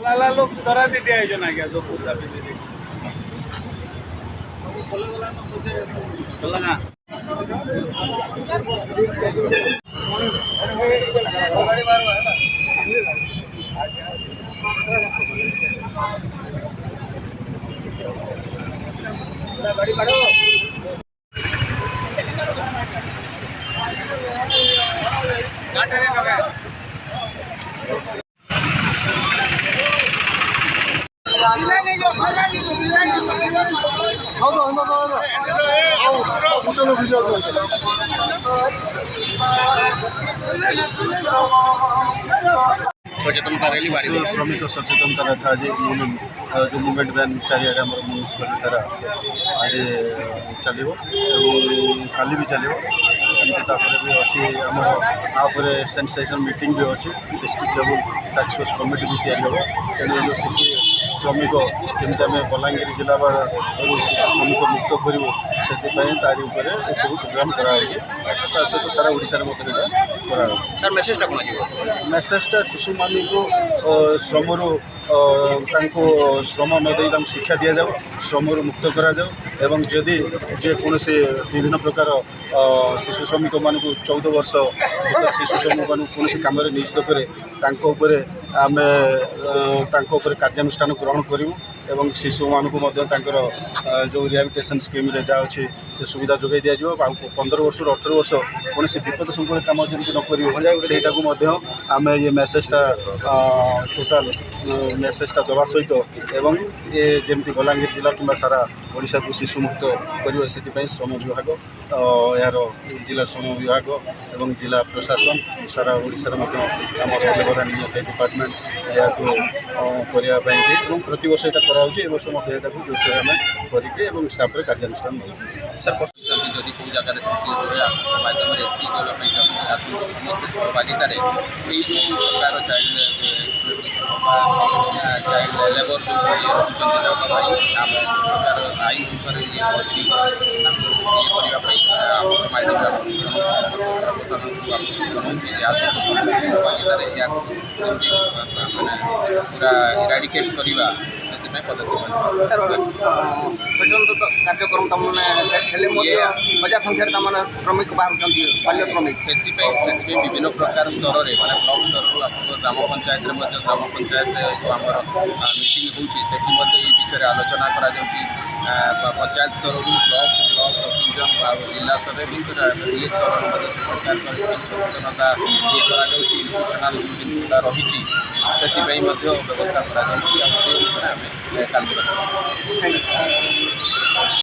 लाला लोग तरा दीदी आयोजन आ गया जो पूजा भी दीदी बोला ना गाड़ी बढ़ो सचेतनता रैली श्रमिक सचेतनता था आज जो मूवमेंट वैन चारिआडे आम म्यूनिसिपालिटी सारा आज चलो काली भी चलो भी अच्छी आम आपर सेंसेशन मीटिंग भी अच्छी district level task force committee भी तैयारी हम तेणु जो शिशु श्रमिक केमी आम बलांगीर जिला शिशु श्रमिक मुक्त करूँ से तारी सब प्रोग्राम कराई सहित सारा ओडिशा सर मेसेजटा कौन मेसेजटा शिशु मान श्रम श्रम न दे शिक्षा दि जाऊ श्रम मुक्त करा एवं जदि जेकोसी विभिन्न प्रकार शिशु श्रमिक मान 14 वर्ष शिशु श्रमिक मान कौन कम नियोजित करे आम कार्यानुष्ठान ग्रहण करूँ एवं शिशु मानक जो रिहाबिलिटेशन स्कीम जहाँ अच्छी से सुविधा जोगाई दि जाव 15 वर्ष 18 वर्ष कौन विपद संकुल कम जमी नकटा आम ये मेसेजटा टोटाल मेसेजटा दवा सहित एवं ये जमी बलांगीर जिला कि सारा ओडिशा को शिशु मुक्त कर श्रम विभाग यार जिला श्रम विभाग एवं जिला प्रशासन सारा Odisha labour and ESI department या करने प्रति वर्ष यहाँ कराई वर्ष जोश आम करके हिसाब से कार्यानुष्ठान सर जदि कौ जगह माध्यम समस्त सहभागितार यही जो प्रकार चाइल्ड लेबर जो आम प्रकार आईन अनुसार अच्छी पूरा इराडिकेट करवा पदक्षेप कार्यक्रम हजार संख्यार श्रमिक बाहर बाल्य श्रमिक से विभिन्न प्रकार स्तर में मैंने ब्लॉक स्तर आप ग्राम पंचायत ग्राम पंचायत जो आम मीटिंग होती विषय आलोचना करा पंचायत स्तर ब्लॉक ब्लॉक सब डिविजन जिला स्तर भी स्तर प्रचार सचेतनता ये इंस्टीट्यूशनल जिनका रही से व्यवस्था कर